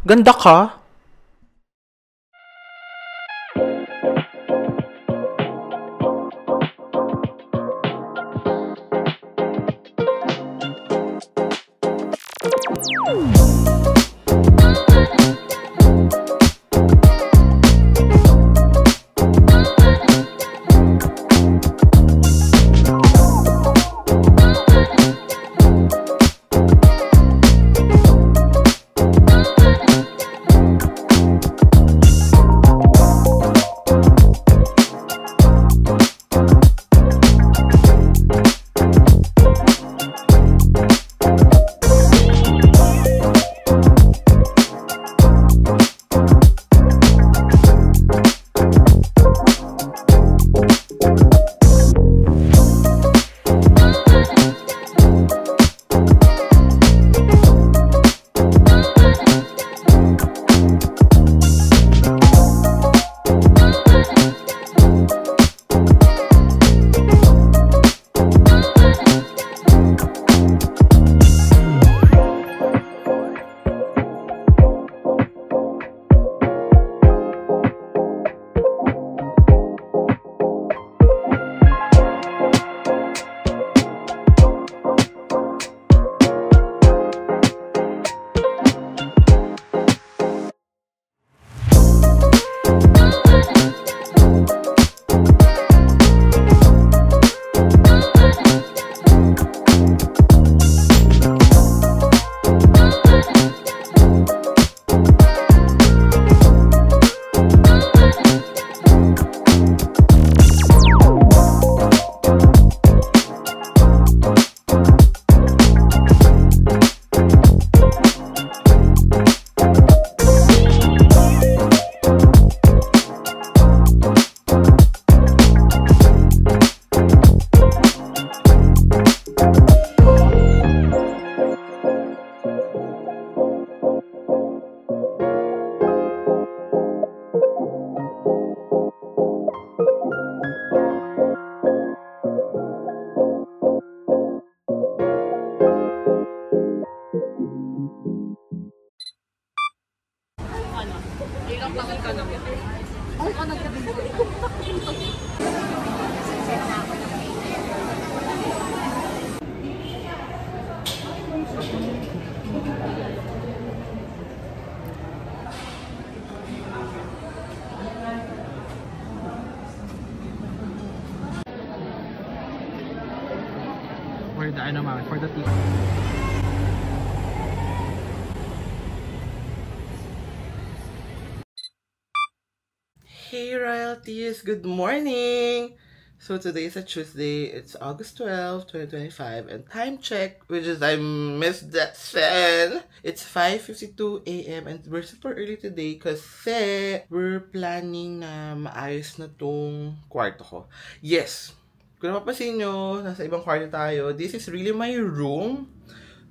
Ganda ka? For the ano mami, for the tea. Hey royalties, good morning! So today is a Tuesday, it's August 12, 2025, and time check, which is I missed that fan. It's 5:52 a.m. and we're super early today kasi we're planning na maayos na tong kwarto ko. Yes! Kung napapansin nyo, nasa ibang kwarto tayo. This is really my room.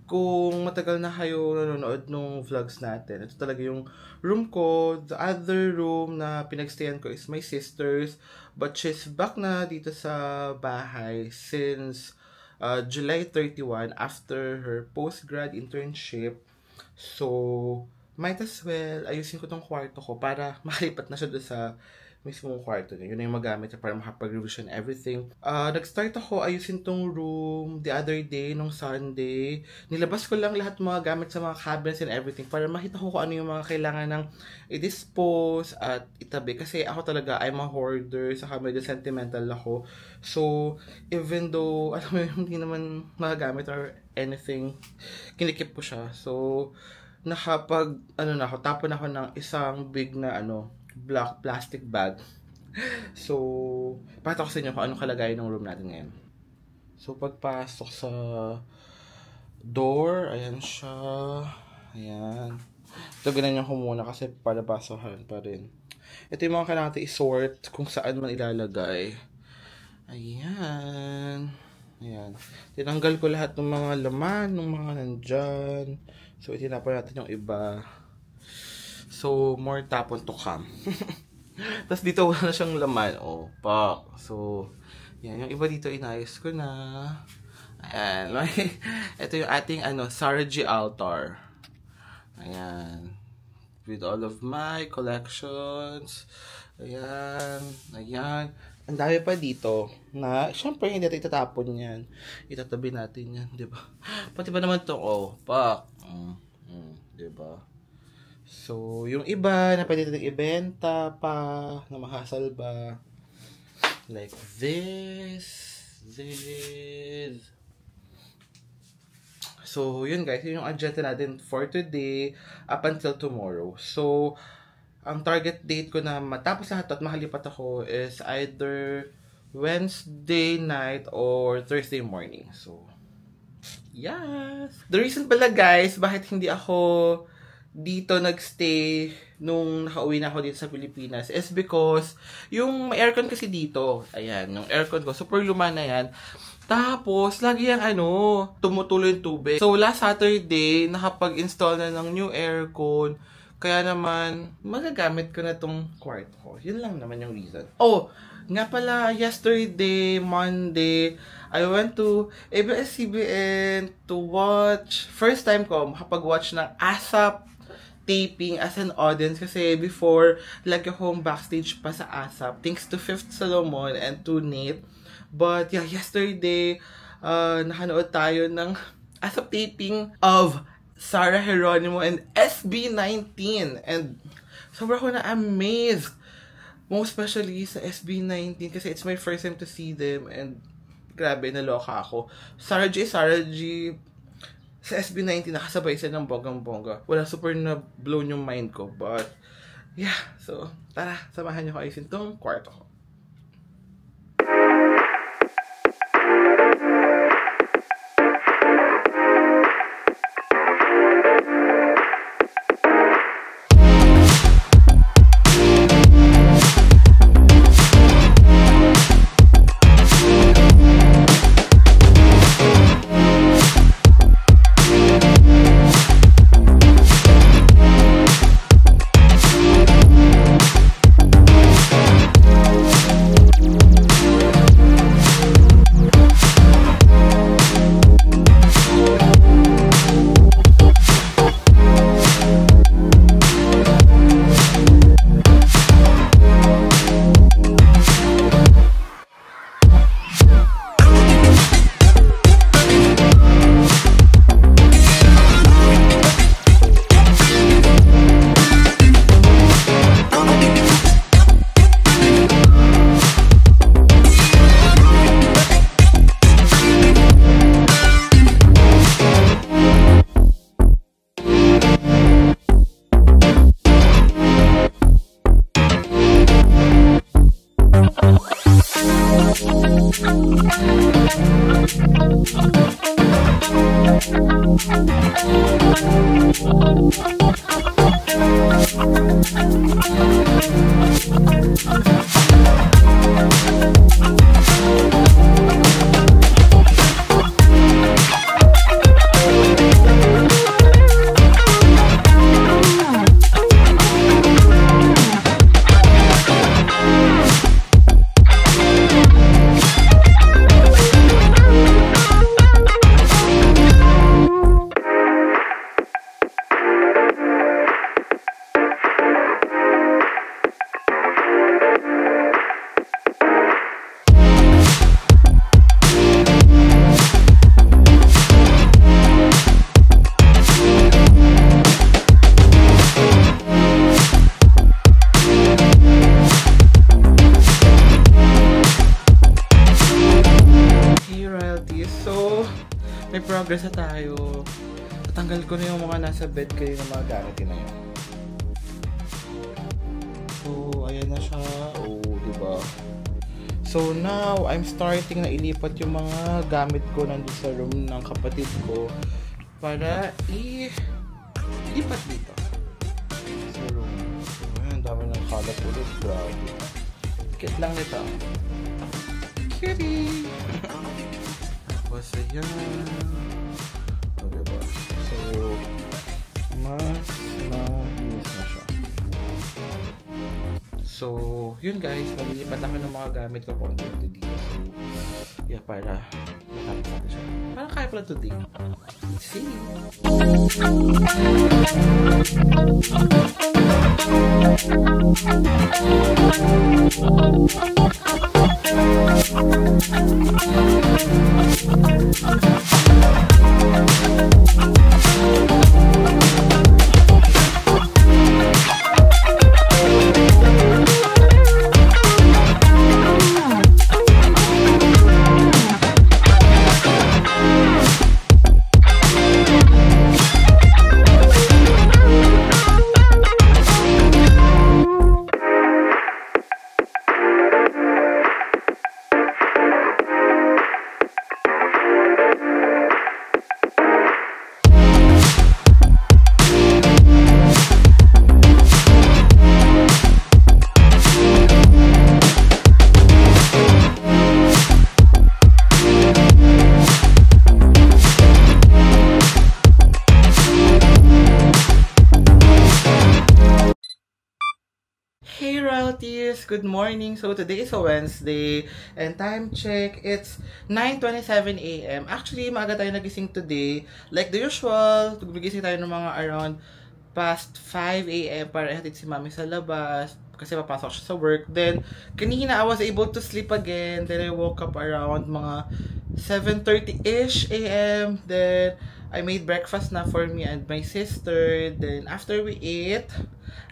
Kung matagal na kayo nanonood ng vlogs natin, ito talaga yung room ko. The other room na pinagstayan ko is my sister's. But she's back na dito sa bahay since July 31 after her post-grad internship. So, might as well ayusin ko tong kwarto ko para makalipat na siya doon sa mismong kwarto niya. Yun na yung magamit niya para makapag-revision everything. Nag-start ako ayusin tong room the other day, nung Sunday. Nilabas ko lang lahat mga gamit sa mga cabinets and everything para makita ko kung ano yung mga kailangan ng i-dispose at itabi. Kasi ako talaga, I'm a hoarder, saka medyo sentimental ako. So, even though, alam mo hindi naman magagamit or anything, kinikip ko siya. So, tapon ako ng isang big na black plastic bag. So, pakita ko sa inyo kung anong kalagayan ng room natin ngayon. So, pagpasok sa door, ayan siya. Ayan. Ito, ganyan ko muna kasi palabasahan pa rin. Ito yung mga kailangan natin i-sort kung saan man ilalagay. Ayan. Ayan. Tinanggal ko lahat ng mga laman, ng mga nandyan. So, itinapon natin yung iba. So, more tapon to come. Tapos dito wala na siyang laman. Oh, pak. So, yan. Yung iba dito inayos ko na. Ayan. Ito yung ating Sarah G altar. Ayan. with all of my collections. Ayan, ayan. Ang dami pa dito na, syempre, hindi natin itatapon yan. Itatabi natin yan, di ba? Pati ba naman ito, oh, pak. Di ba? So, yung iba na pwede natin ibenta pa, na mahasal ba? Like this. So, yun guys, yun yung agenda natin for today up until tomorrow. So, ang target date ko na matapos lahat at makalipat ako is either Wednesday night or Thursday morning. So, yes! The reason pala guys, bakit hindi ako dito nagstay nung nakauwi na ako dito sa Pilipinas is because yung may aircon kasi dito, ayan, yung aircon ko, super luma na yan. Tapos, lagi yung tumutulo yung tubig. So, last Saturday, nakapag-install na ng new aircon. Kaya naman, magagamit ko na tong kwarto ko. Yun lang naman yung reason. Oh, nga pala, yesterday, Monday, I went to ABS-CBN to watch. First time ko makapag-watch ng ASAP taping as an audience kasi before, lagi akong backstage pa sa ASAP. Thanks to Fifth Solomon and to Nate. But yeah, yesterday, nakanood tayo ng ASAP taping of Sarah Geronimo and SB19. And sobrang ako na-amazed. Most especially sa SB19 kasi it's my first time to see them and grabe, naloka ako. Sarah G, sa SB19 nakasabay sila ng bonggang-bongga. Wala, super na blown yung mind ko. But, yeah. So, tara, samahan niyo ko ayusin tong kwarto ko. May progress na tayo. Tatanggal ko na yung mga nasa bed kayo ng mga gamit na yun. So, ayan na siya. Oh, diba? So, now, I'm starting na ilipat yung mga gamit ko nandun sa room ng kapatid ko para ilipat dito. Sa room. So, ayan, dami ng kalat ulit. Grabe. Kit lang nito. Cutie! Tapos, ayan. O, diba? So, mas na-use na siya. So, yun guys. Malilipat lang ng mga gamit ko konti dito. So, yeah, para matapos na siya. Parang kaya pala today. See you! Hey royalties! Good morning! So today is a Wednesday and time check, it's 9:27 a.m. Actually, maaga tayo nagising today. Like the usual, gumigising tayo ng mga around past 5 a.m. para ihatid si mami sa labas kasi papasok siya sa work. Then, kanina I was able to sleep again. Then I woke up around mga 7:30-ish a.m. Then, I made breakfast na for me and my sister. Then, after we ate,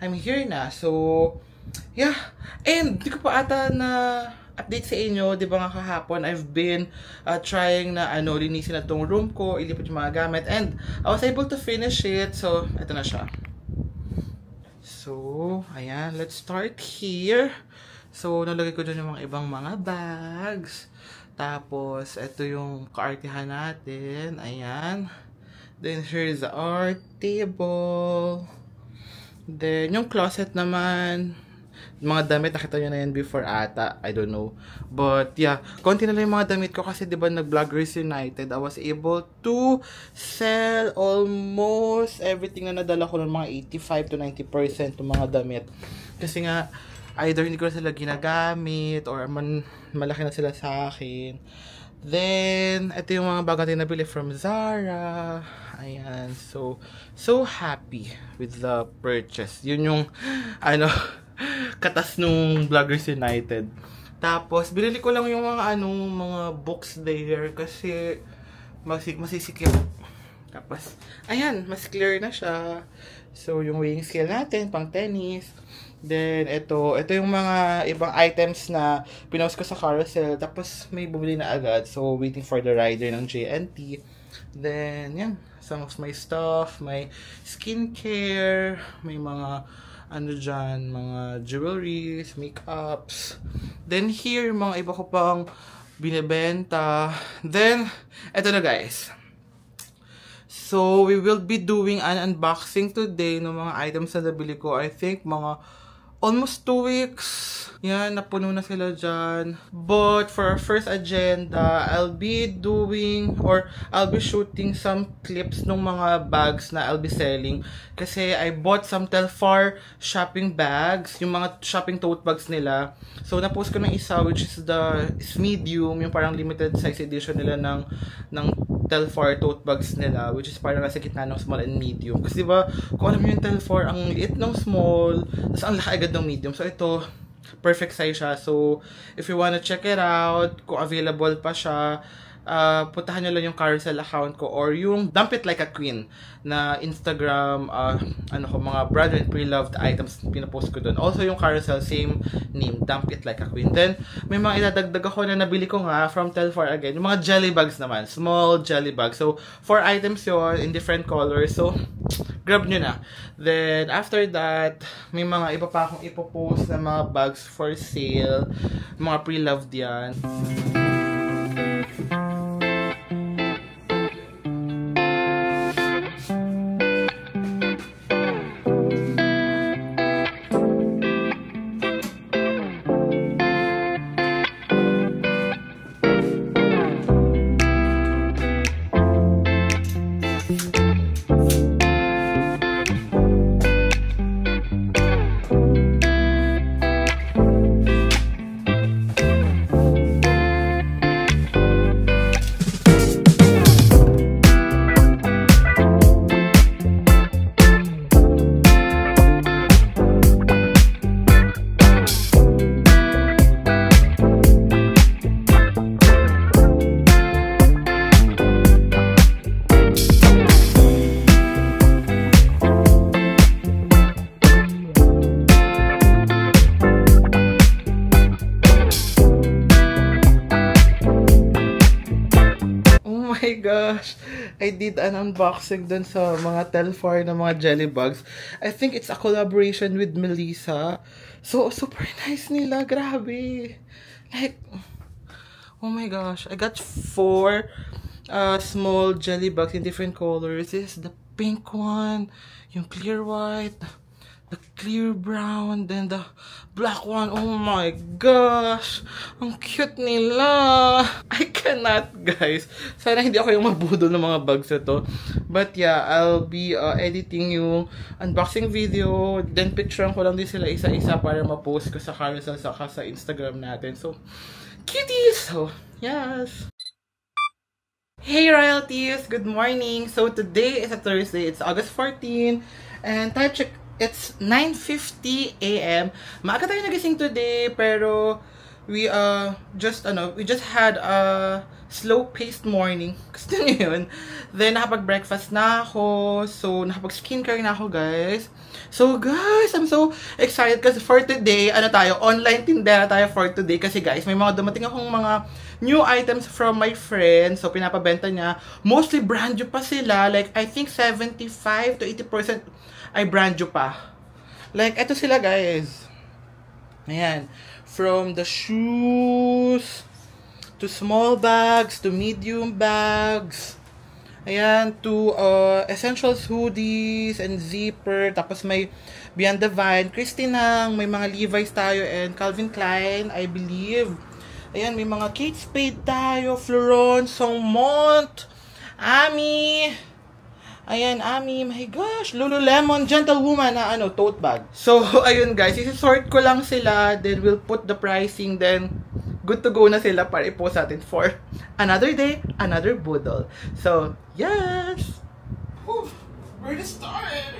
I'm here na. So, yeah. And, di ko pa ata na update sa inyo. Di ba nga kahapon, I've been trying na linisin na tong room ko, ilipat yung mga gamit. And, I was able to finish it. So, ito na siya. So, ayan. Let's start here. So, nalagay ko dyan yung mga ibang mga bags. Tapos, ito yung kaartihan natin. Ayan. Then, here's our table. Then, yung closet naman, mga damit, nakita nyo na yan before ata. I don't know. But, yeah. Konti na lang yung mga damit ko kasi, di ba, nag-Vloggers United. I was able to sell almost everything na nadala ko ng mga 85 to 90% ng mga damit. Kasi nga, either hindi ko na sila ginagamit or malaki na sila sa akin. Then, ito yung mga bago natin nabili from Zara. Ayan. So happy with the purchase. Yun yung, katas nung Vloggers United. Tapos, binili ko lang yung mga, mga books there kasi masisikip. Tapos, ayan, mas clear na siya. So, yung weighing scale natin, pang tennis. Then, ito yung mga ibang items na pinost ko sa carousel. Tapos, may bumili na agad. So, waiting for the rider ng JNT. Then, yan. Some of my stuff. May skincare. May mga, dyan, mga jewelries, makeups. Then, here, yung mga iba ko pang binibenta. Then, ito na guys. So, we will be doing an unboxing today ng mga items na nabili ko. I think mga almost 2 weeks. Yan, napuno na sila dyan. But for our first agenda, I'll be shooting some clips ng mga bags na I'll be selling. Kasi I bought some Telfar shopping bags, yung mga shopping tote bags nila. So, napost ko ng isa, which is medium, yung parang limited size edition nila ng Telfar tote bags nila, which is parang nasa gitna ng small and medium. Kasi diba, kung alam nyo yung Telfar, ang liit ng small, tapos ang laki agad ng medium. So, ito, perfect size siya. So, if you wanna check it out, kung available pa siya, puntahan nyo lang yung carousel account ko or yung Dump It Like a Queen na Instagram, mga brand and pre-loved items pinapost ko dun. Also yung carousel, same name, Dump It Like a Queen. Then, may mga idadagdag ako na nabili ko nga from Telfar again. Yung mga jelly bags naman, small jelly bags. So, 4 items yon in different colors. So, grab nyo na. Then, after that, may mga iba pa akong ipopost na mga bags for sale. Mga pre-loved yan. gosh. I did an unboxing dun sa mga Telfar na mga jelly bugs. I think it's a collaboration with Melissa. So, super nice nila. Grabe. Like, oh my gosh. I got 4 small jelly bugs in different colors. This is the pink one, yung clear white, the clear brown, then the black one. Oh my gosh! Ang cute nila! I cannot, guys. Sana hindi ako yung mabudol ng mga bugs ito. But yeah, I'll be editing yung unboxing video. Then picturean ko lang din sila isa-isa para ma-post ko sa carousel saka sa Instagram natin. So, cuties! So, yes! Hey royalties! Good morning! So today is a Thursday. It's August 14. And time check, it's 9:50 a.m. Maaga tayo nagising today, pero we just had a slow-paced morning. Gusto niyo yun? Then nakapag-breakfast na ako. So nakapag-skincare na ako, guys. So guys, I'm so excited kasi for today, online tindera tayo for today. Kasi guys, may mga dumating akong mga new items from my friend. So pinapabenta niya. Mostly brand new pa sila. Like, I think 75 to 80% ay brand new pa. Like, eto sila, guys. Ayan. From the shoes, to small bags, to medium bags. Ayan, to essentials hoodies and zipper. Tapos may Beyond Divine, Christine Hang, may mga Levi's tayo and Calvin Klein, I believe. Ayan, may mga Kate Spade tayo, Florence, Songmont, Ami. Ayan, Ami, my gosh, Lululemon, Gentlewoman na tote bag. So, ayun guys, isi-sort ko lang sila, then we'll put the pricing, then good to go na sila para i-post natin for another day, another budol. So, yes! Whew, where to start?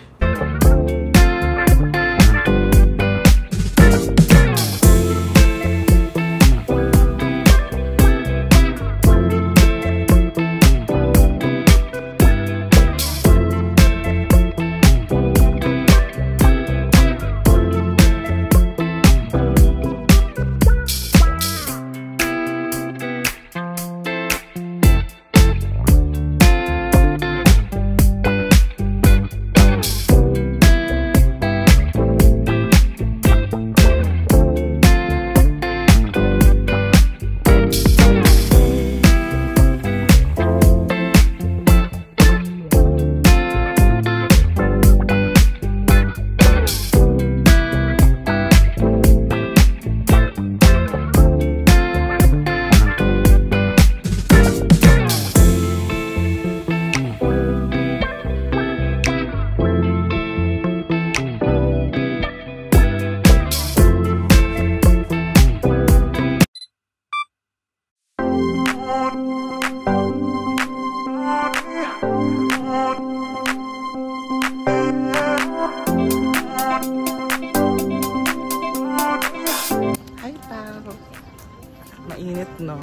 Mainit, no?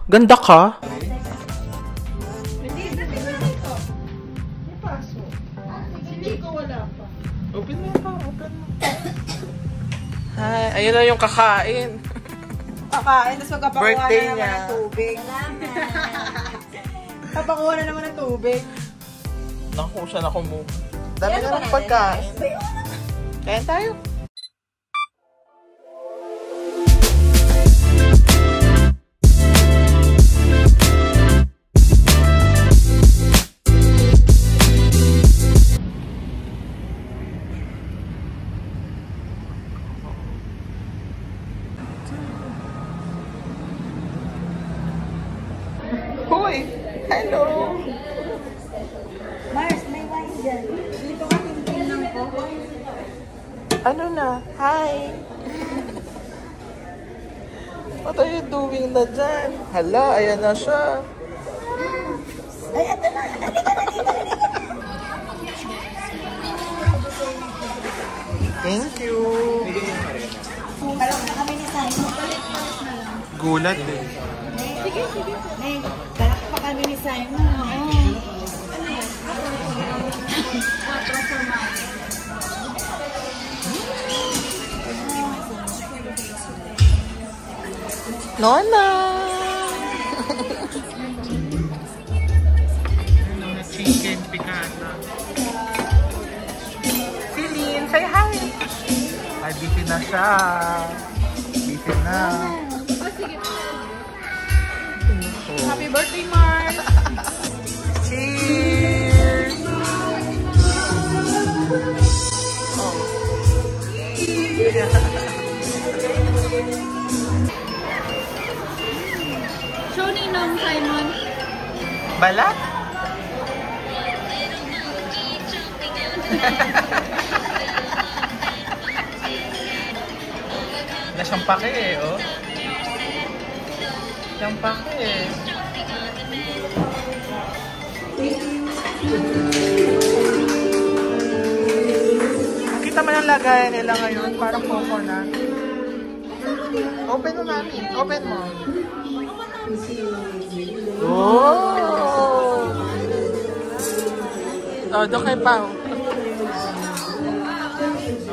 Ganda ka? Hindi, dati na ito. May paso. Hindi ko wala pa. Open mo pa, open mo. Hi, ayun na yung kakain. Kakain, tapos magkapakuha Birthday na naman niya. ng tubig. Kapakuha na naman ng tubig. Naku, siya na kumuha. Dami na ng pagkain. Kain tayo. Hoy! Hello! Mars, may wine dyan. Dito ka tingnan ko. Ano na? Hi! What are you doing na dyan? Hala, ayan na siya. Ay, ito na. Halika na dito. Thank you. Balak na kami ni Simon. Palit-palit na lang. Gulat eh. Sige, sige. Neng, balak pa kami ni Simon. Ano yan? Nona! Chicken picada. Celine, say hi! Ay, busy na siya. Busy na. Happy birthday, Mars! Cheers! Show ninong, Simon. Balat? Wala siyang pake eh, oh. Siyang pake eh. Kita mo yung lagayan nila ngayon, parang coconut. Open mo, mami. Open mo. Oh! Oh, doon kay Pao.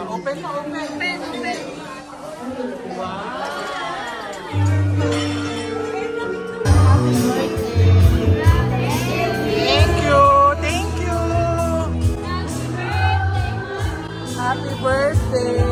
Open mo, open. Wow! Thank you! Thank you! Happy birthday!